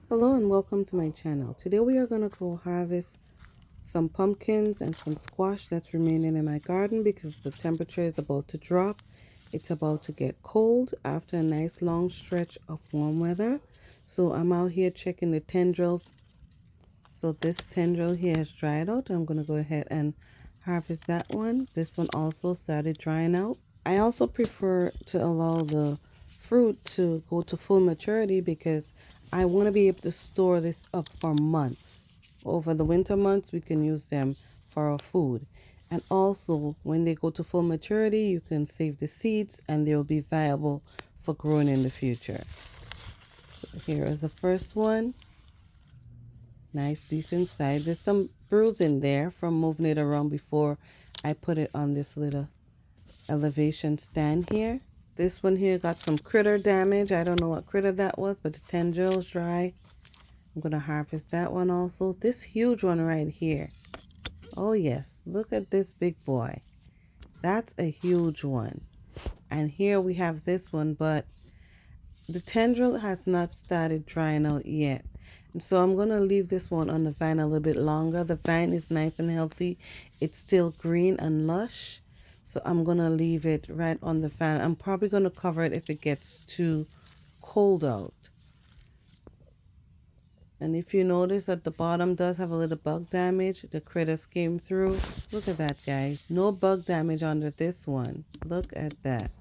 Hello and welcome to my channel. Today we are going to go harvest some pumpkins and some squash that's remaining in my garden because the temperature is about to drop. It's about to get cold after a nice long stretch of warm weather. So I'm out here checking the tendrils. So this tendril here has dried out. I'm going to go ahead and harvest that one. This one also started drying out. I also prefer to allow the fruit to go to full maturity because I want to be able to store this up for months. Over the winter months, we can use them for our food. And also, when they go to full maturity, you can save the seeds and they'll be viable for growing in the future. So here is the first one. Nice, decent size. There's some bruising there from moving it around before I put it on this little elevation stand here. This one here got some critter damage. I don't know what critter that was, but the tendrils dry. I'm going to harvest that one also. This huge one right here. Oh yes, look at this big boy. That's a huge one. And here we have this one, but the tendril has not started drying out yet. And so I'm going to leave this one on the vine a little bit longer. The vine is nice and healthy. It's still green and lush. So I'm going to leave it right on the fan. I'm probably going to cover it if it gets too cold out. And if you notice that the bottom does have a little bug damage, the critters came through. Look at that, guys. No bug damage under this one. Look at that.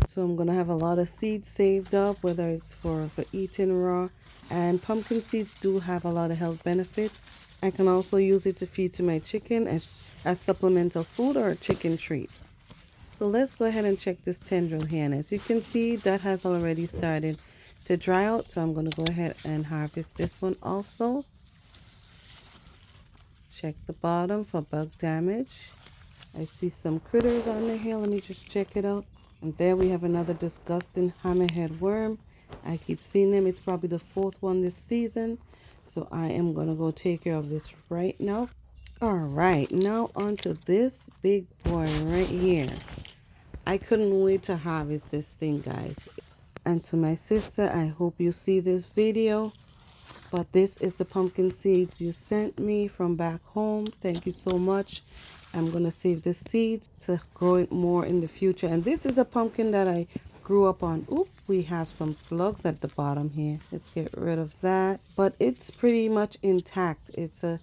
So I'm going to have a lot of seeds saved up, whether it's for eating raw. And pumpkin seeds do have a lot of health benefits. I can also use it to feed to my chicken as supplemental food or a chicken treat. So let's go ahead and check this tendril here. And as you can see, that has already started to dry out. So I'm going to go ahead and harvest this one also. Check the bottom for bug damage. I see some critters on the here. Let me just check it out. And there we have another disgusting hammerhead worm. I keep seeing them. It's probably the fourth one this season. So I am going to go take care of this right now. All right, now onto this big boy right here. I couldn't wait to harvest this thing, guys. And to my sister, I hope you see this video. But this is the pumpkin seeds you sent me from back home. Thank you so much. I'm going to save the seeds to grow it more in the future. And this is a pumpkin that I grew up on. Oop, we have some slugs at the bottom here. Let's get rid of that. But it's pretty much intact. It's a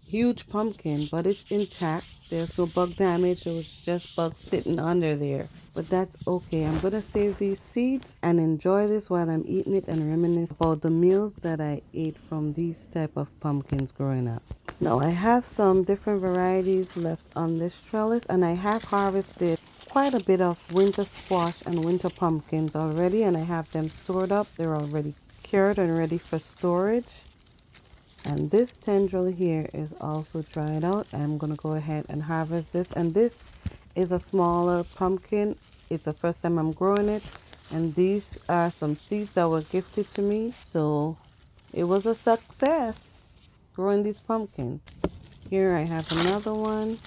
huge pumpkin, but it's intact. There's no bug damage. It was just bugs sitting under there. But that's okay. I'm going to save these seeds and enjoy this while I'm eating it and reminisce about the meals that I ate from these type of pumpkins growing up. Now I have some different varieties left on this trellis, and I have harvested quite a bit of winter squash and winter pumpkins already, and I have them stored up. They're already cured and ready for storage. And this tendril here is also dried out. I'm going to go ahead and harvest this. And this is a smaller pumpkin. It's the first time I'm growing it. And these are some seeds that were gifted to me. So it was a success growing these pumpkins. Here I have another one.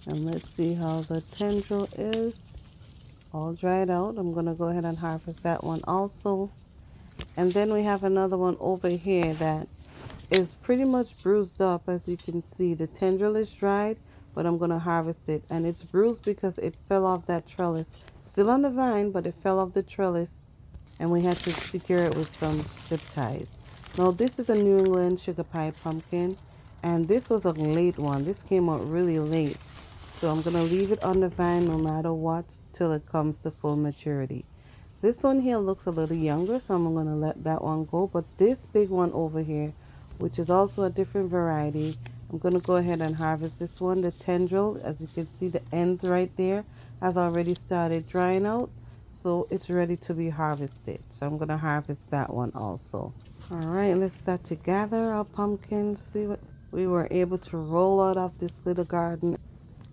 And let's see how the tendril is. All dried out. I'm going to go ahead and harvest that one also. And then we have another one over here that is pretty much bruised up. As you can see, the tendril is dried, but I'm going to harvest it. And it's bruised because it fell off that trellis. Still on the vine, but it fell off the trellis, and we had to secure it with some zip ties. Now this is a New England sugar pie pumpkin, and this was a late one. This came out really late. So I'm going to leave it on the vine no matter what till it comes to full maturity. This one here looks a little younger, so I'm going to let that one go. But this big one over here, which is also a different variety, I'm going to go ahead and harvest this one. The tendril, as you can see, the ends right there has already started drying out, so it's ready to be harvested. So I'm going to harvest that one also. All right, let's start to gather our pumpkins. See what we were able to roll out of this little garden.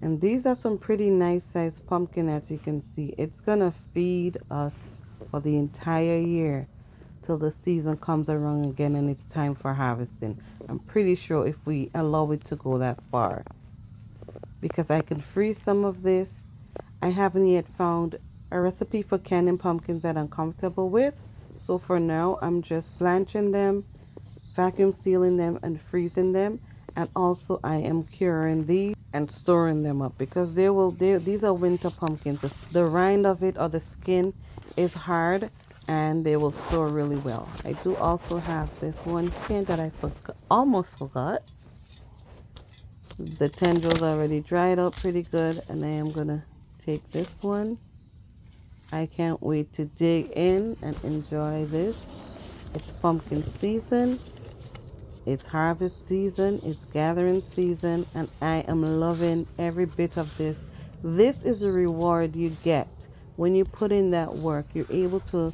And these are some pretty nice sized pumpkin, as you can see. It's going to feed us for the entire year till the season comes around again and it's time for harvesting. I'm pretty sure if we allow it to go that far, because I can freeze some of this. I haven't yet found a recipe for canning pumpkins that I'm comfortable with, So for now, I'm just blanching them, vacuum sealing them, and freezing them. And also I am curing these and storing them up because these are winter pumpkins. The rind of it or the skin is hard and they will store really well. I do also have this one here that I almost forgot. The tendrils already dried up pretty good, and I am gonna take this one. I can't wait to dig in and enjoy this. It's pumpkin season, it's harvest season, it's gathering season, and I am loving every bit of this. This is a reward you get when you put in that work. You're able to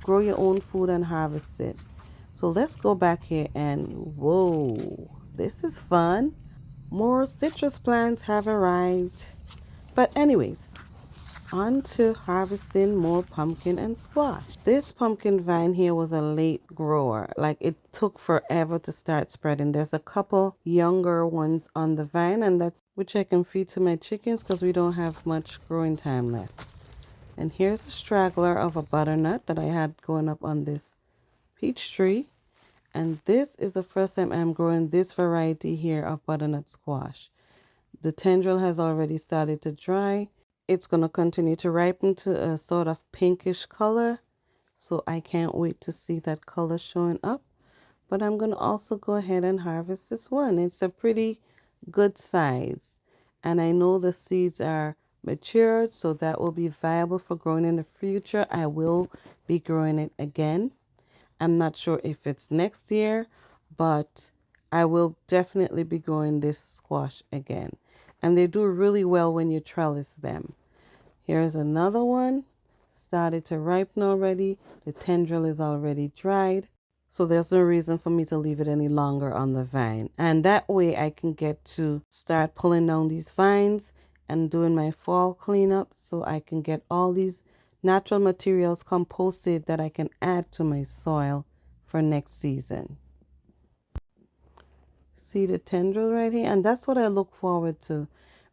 grow your own food and harvest it. So let's go back here and whoa, this is fun. More citrus plants have arrived. But anyways, on to harvesting more pumpkin and squash. This pumpkin vine here was a late grower. Like it took forever to start spreading. There's a couple younger ones on the vine, and that's which I can feed to my chickens because we don't have much growing time left. And here's a straggler of a butternut that I had going up on this peach tree. And this is the first time I'm growing this variety here of butternut squash. The tendril has already started to dry. It's going to continue to ripen to a sort of pinkish color. So I can't wait to see that color showing up. But I'm going to also go ahead and harvest this one. It's a pretty good size. And I know the seeds are matured, so that will be viable for growing in the future. I will be growing it again. I'm not sure if it's next year, but I will definitely be growing this squash again. And they do really well when you trellis them. Here's another one. Started to ripen already. The tendril is already dried. So there's no reason for me to leave it any longer on the vine. And that way I can get to start pulling down these vines and doing my fall cleanup so I can get all these natural materials composted that I can add to my soil for next season. See the tendril right here? And that's what I look forward to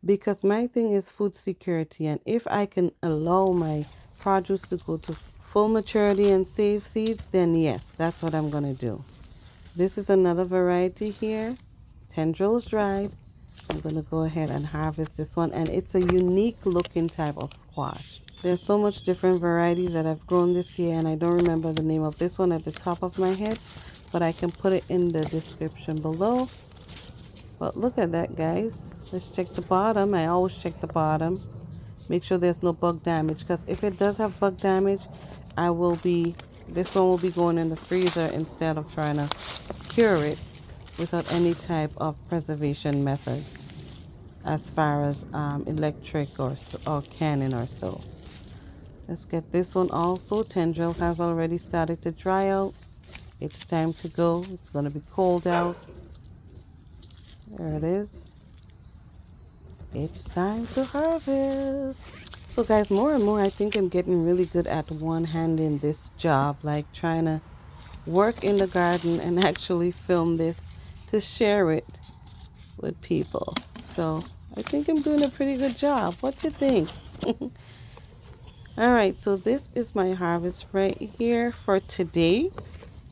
because my thing is food security. And if I can allow my produce to go to full maturity and save seeds, then yes, that's what I'm going to do. This is another variety here. Tendrils dried. I'm going to go ahead and harvest this one. And it's a unique looking type of squash. There's so much different varieties that I've grown this year, and I don't remember the name of this one at the top of my head, but I can put it in the description below. But look at that, guys. Let's check the bottom. I always check the bottom. Make sure there's no bug damage, because if it does have bug damage, this one will be going in the freezer instead of trying to cure it without any type of preservation methods as far as electric or canning or so. Let's get this one also. Tendril has already started to dry out. It's time to go. It's going to be cold out. There it is. It's time to harvest. So guys, more and more I think I'm getting really good at one-handing this job, like trying to work in the garden and actually film this to share it with people. So I think I'm doing a pretty good job. What do you think? Alright, so this is my harvest right here for today.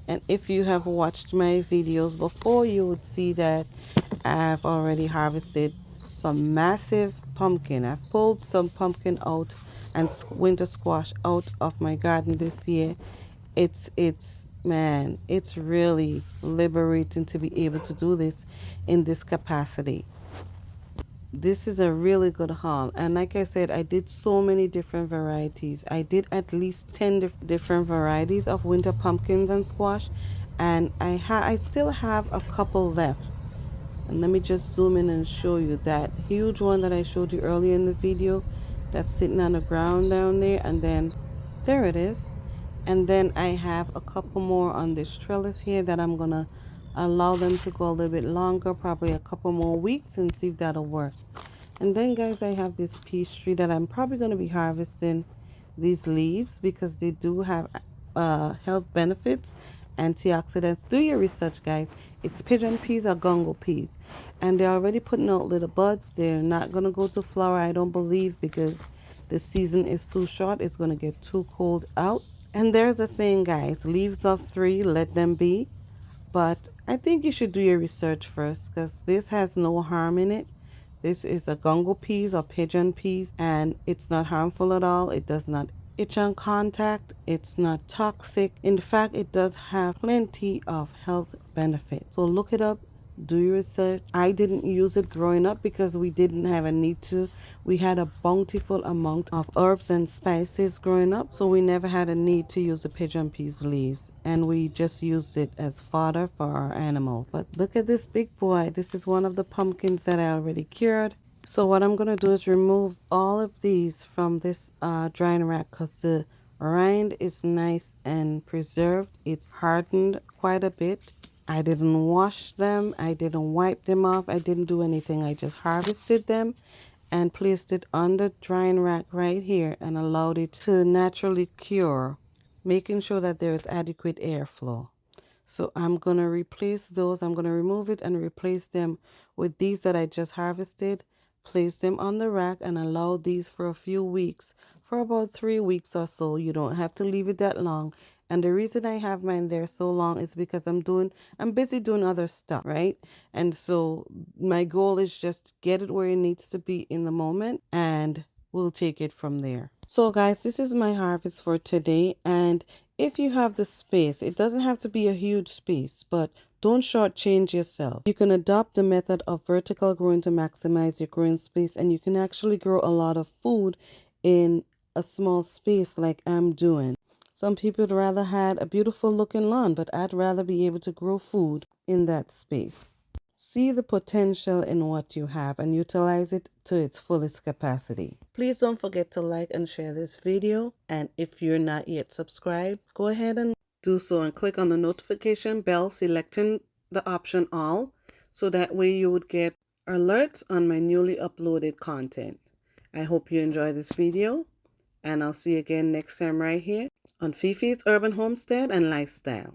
And if you have watched my videos before, you would see that I've already harvested some massive pumpkin. I've pulled some pumpkin out and winter squash out of my garden this year. Man, it's really liberating to be able to do this in this capacity. This is a really good haul, and like I said, I did so many different varieties. I did at least 10 different varieties of winter pumpkins and squash, and I still have a couple left. And let me just zoom in and show you that huge one that I showed you earlier in the video that's sitting on the ground down there, and then there it is. And then I have a couple more on this trellis here that I'm gonna allow them to go a little bit longer, probably a couple more weeks, and see if that'll work. And then guys, I have this peach tree that I'm probably going to be harvesting these leaves because they do have health benefits, antioxidants. Do your research, guys. It's pigeon peas or gungo peas, and they're already putting out little buds. They're not going to go to flower, I don't believe, because the season is too short. It's going to get too cold out And there's a saying, guys, leaves of three, let them be. But I think you should do your research first because this has no harm in it. This is a gungo peas or pigeon peas, and it's not harmful at all. It does not itch on contact. It's not toxic. In fact, it does have plenty of health benefits. So look it up, do your research. I didn't use it growing up because we didn't have a need to. We had a bountiful amount of herbs and spices growing up, so we never had a need to use the pigeon peas leaves. And we just used it as fodder for our animals. But look at this big boy. This is one of the pumpkins that I already cured. So what I'm going to do is remove all of these from this drying rack because the rind is nice and preserved. It's hardened quite a bit. I didn't wash them. I didn't wipe them off. I didn't do anything. I just harvested them and placed it on the drying rack right here and allowed it to naturally cure, making sure that there is adequate airflow. So I'm going to replace those. I'm going to remove it and replace them with these that I just harvested. Place them on the rack and allow these for a few weeks, for about 3 weeks or so. You don't have to leave it that long. And the reason I have mine there so long is because I'm busy doing other stuff, right? And so my goal is just get it where it needs to be in the moment, and we'll take it from there. So guys, this is my harvest for today. And if you have the space, it doesn't have to be a huge space, but don't shortchange yourself. You can adopt the method of vertical growing to maximize your growing space, and you can actually grow a lot of food in a small space like I'm doing. Some people would rather had a beautiful looking lawn, but I'd rather be able to grow food in that space. See the potential in what you have and utilize it to its fullest capacity. Please don't forget to like and share this video. And if you're not yet subscribed, go ahead and do so and click on the notification bell, selecting the option all, so that way you would get alerts on my newly uploaded content. I hope you enjoy this video, and I'll see you again next time right here on Fifi's Urban Homestead and Lifestyle.